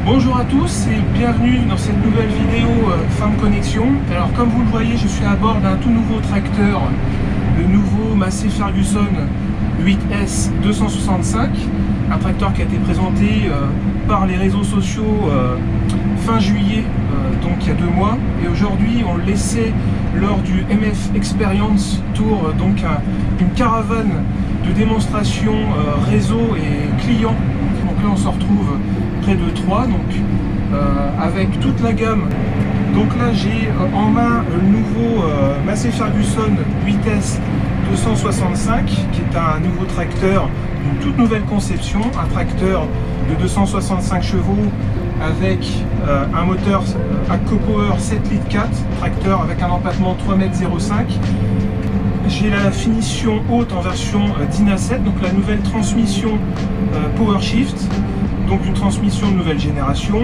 Bonjour à tous et bienvenue dans cette nouvelle vidéo fin de connexion. Alors comme vous le voyez, je suis à bord d'un tout nouveau tracteur, le nouveau Massey Ferguson 8S 265, un tracteur qui a été présenté par les réseaux sociaux fin juillet, donc il y a 2 mois, et aujourd'hui on le laissait lors du MF Experience Tour, donc une caravane de démonstration réseau et client. Donc là on se retrouve près de 3, donc avec toute la gamme. Donc là j'ai en main le nouveau Massey Ferguson 8S 265, qui est un nouveau tracteur d'une toute nouvelle conception, un tracteur de 265 chevaux avec un moteur ACCO-Power 7 litres 4, tracteur avec un empattement 3,05 m. J'ai la finition haute en version DINA 7, donc la nouvelle transmission PowerShift, donc une transmission de nouvelle génération.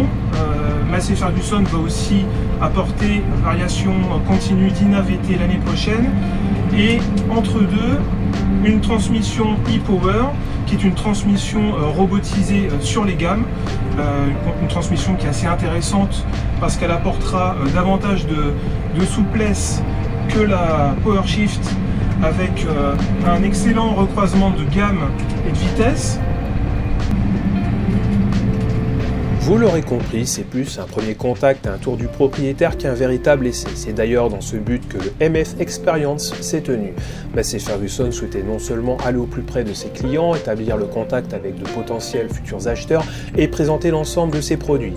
Massey Ferguson va aussi apporter variation continue DINA VT l'année prochaine. Et entre deux, une transmission e-Power, qui est une transmission robotisée sur les gammes. Une transmission qui est assez intéressante parce qu'elle apportera davantage de souplesse que la PowerShift, avec un excellent recroisement de gamme et de vitesse. Vous l'aurez compris, c'est plus un premier contact, un tour du propriétaire qu'un véritable essai. C'est d'ailleurs dans ce but que le MF Experience s'est tenu. Massey Ferguson souhaitait non seulement aller au plus près de ses clients, établir le contact avec de potentiels futurs acheteurs et présenter l'ensemble de ses produits.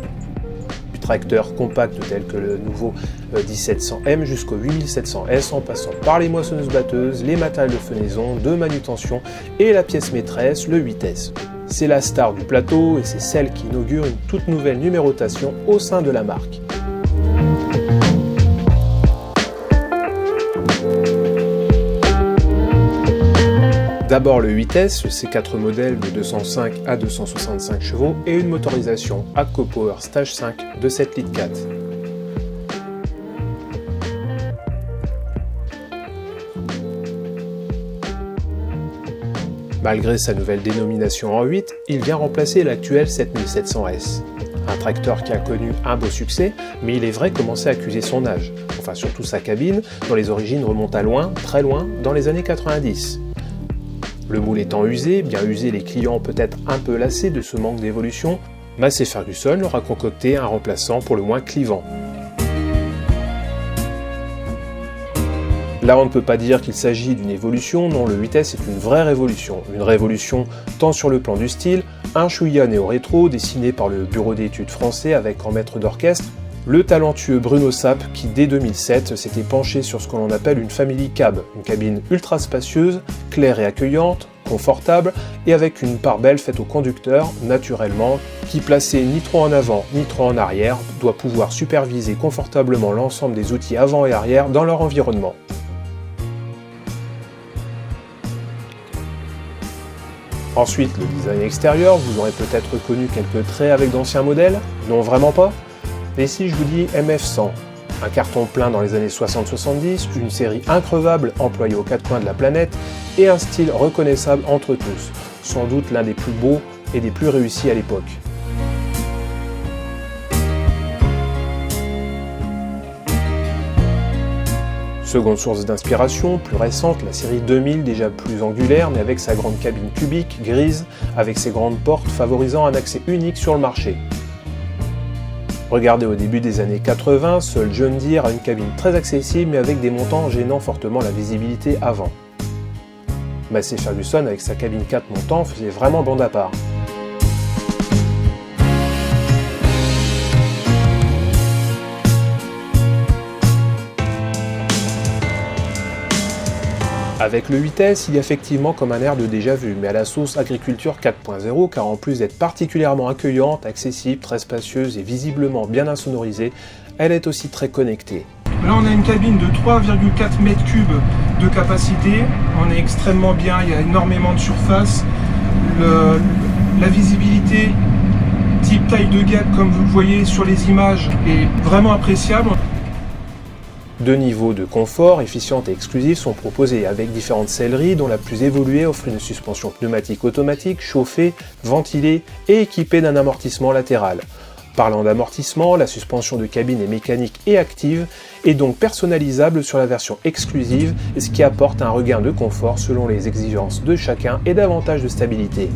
Du tracteur compact tel que le nouveau 1700M jusqu'au 8700S, en passant par les moissonneuses-batteuses, les matériels de fenaison, de manutention et la pièce maîtresse, le 8S. C'est la star du plateau et c'est celle qui inaugure une toute nouvelle numérotation au sein de la marque. D'abord le 8S, ses 4 modèles de 205 à 265 chevaux et une motorisation ACCO-Power Stage 5 de 7 litres 4. Malgré sa nouvelle dénomination en 8, il vient remplacer l'actuel 7700S. Un tracteur qui a connu un beau succès, mais il est vrai commencer à accuser son âge. Enfin surtout sa cabine, dont les origines remontent à loin, très loin, dans les années 90. Le moule étant usé, bien usé, les clients peut-être un peu lassés de ce manque d'évolution, Massey Ferguson leur a concocté un remplaçant pour le moins clivant. Là, on ne peut pas dire qu'il s'agit d'une évolution, non, le 8S est une vraie révolution. Une révolution tant sur le plan du style, un chouïa néo-rétro dessiné par le bureau d'études français avec en maître d'orchestre le talentueux Bruno Sapp qui, dès 2007, s'était penché sur ce que l'on appelle une family cab, une cabine ultra spacieuse, claire et accueillante, confortable et avec une part belle faite au conducteur, naturellement, qui placé ni trop en avant ni trop en arrière, doit pouvoir superviser confortablement l'ensemble des outils avant et arrière dans leur environnement. Ensuite, le design extérieur, vous aurez peut-être reconnu quelques traits avec d'anciens modèles? Non, vraiment pas? Et si je vous dis MF100, un carton plein dans les années 60-70, une série increvable employée aux 4 coins de la planète et un style reconnaissable entre tous, sans doute l'un des plus beaux et des plus réussis à l'époque. Seconde source d'inspiration, plus récente, la série 2000, déjà plus angulaire, mais avec sa grande cabine cubique, grise, avec ses grandes portes favorisant un accès unique sur le marché. Regardez au début des années 80, seul John Deere a une cabine très accessible, mais avec des montants gênant fortement la visibilité avant. Massey Ferguson, avec sa cabine 4 montants, faisait vraiment bande à part. Avec le 8S, il y a effectivement comme un air de déjà-vu, mais à la sauce agriculture 4.0, car en plus d'être particulièrement accueillante, accessible, très spacieuse et visiblement bien insonorisée, elle est aussi très connectée. Là on a une cabine de 3,4 m3 de capacité, on est extrêmement bien, il y a énormément de surface, la visibilité type taille de guêpe comme vous le voyez sur les images est vraiment appréciable. Deux niveaux de confort efficients et exclusifs sont proposés avec différentes selleries dont la plus évoluée offre une suspension pneumatique automatique, chauffée, ventilée et équipée d'un amortissement latéral. Parlant d'amortissement, la suspension de cabine est mécanique et active, et donc personnalisable sur la version exclusive, ce qui apporte un regain de confort selon les exigences de chacun et davantage de stabilité.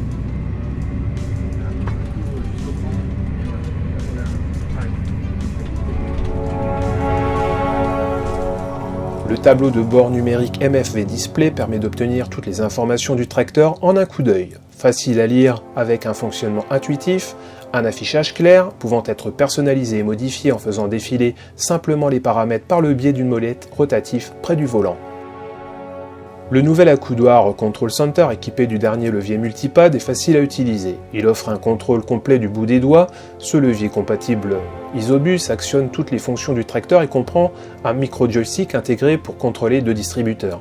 Le tableau de bord numérique MFV Display permet d'obtenir toutes les informations du tracteur en un coup d'œil. Facile à lire avec un fonctionnement intuitif, un affichage clair pouvant être personnalisé et modifié en faisant défiler simplement les paramètres par le biais d'une molette rotative près du volant. Le nouvel accoudoir Control Center équipé du dernier levier multipad est facile à utiliser. Il offre un contrôle complet du bout des doigts. Ce levier compatible Isobus actionne toutes les fonctions du tracteur et comprend un micro-joystick intégré pour contrôler 2 distributeurs.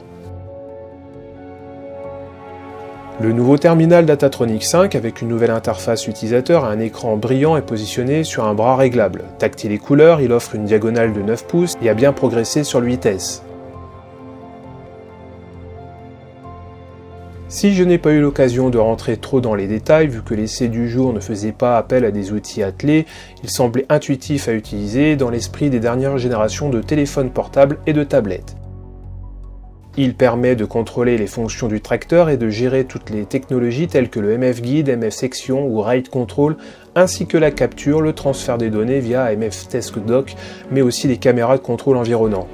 Le nouveau terminal Datatronic 5 avec une nouvelle interface utilisateur et un écran brillant est positionné sur un bras réglable. Tactile et couleur, il offre une diagonale de 9 pouces et a bien progressé sur le 8S. Si je n'ai pas eu l'occasion de rentrer trop dans les détails, vu que l'essai du jour ne faisait pas appel à des outils attelés, il semblait intuitif à utiliser dans l'esprit des dernières générations de téléphones portables et de tablettes. Il permet de contrôler les fonctions du tracteur et de gérer toutes les technologies telles que le MF Guide, MF Section ou Ride Control, ainsi que la capture, le transfert des données via MF Desk Dock, mais aussi les caméras de contrôle environnant.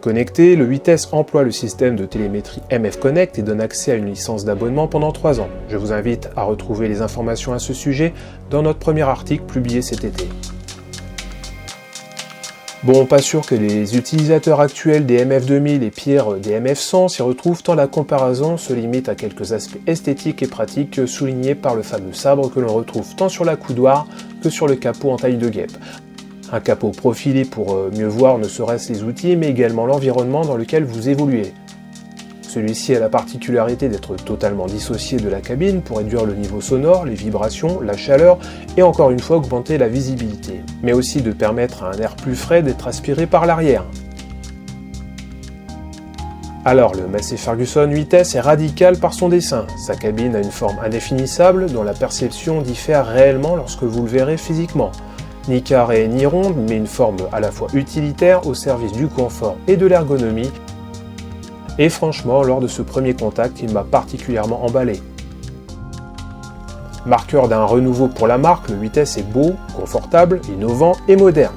Connecté, le 8S emploie le système de télémétrie MF Connect et donne accès à une licence d'abonnement pendant 3 ans. Je vous invite à retrouver les informations à ce sujet dans notre premier article publié cet été. Bon, pas sûr que les utilisateurs actuels des MF2000 et pire des MF100 s'y retrouvent tant la comparaison se limite à quelques aspects esthétiques et pratiques soulignés par le fameux sabre que l'on retrouve tant sur l'accoudoir que sur le capot en taille de guêpe. Un capot profilé pour mieux voir ne serait-ce les outils, mais également l'environnement dans lequel vous évoluez. Celui-ci a la particularité d'être totalement dissocié de la cabine pour réduire le niveau sonore, les vibrations, la chaleur et encore une fois augmenter la visibilité, mais aussi de permettre à un air plus frais d'être aspiré par l'arrière. Alors le Massey Ferguson 8S est radical par son dessin. Sa cabine a une forme indéfinissable dont la perception diffère réellement lorsque vous le verrez physiquement. Ni carré ni ronde, mais une forme à la fois utilitaire au service du confort et de l'ergonomie. Et franchement, lors de ce premier contact, il m'a particulièrement emballé. Marqueur d'un renouveau pour la marque, le 8S est beau, confortable, innovant et moderne.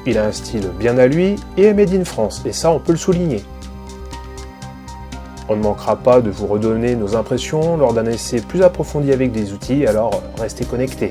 Il a un style bien à lui et est made in France, et ça on peut le souligner. On ne manquera pas de vous redonner nos impressions lors d'un essai plus approfondi avec des outils, alors restez connectés.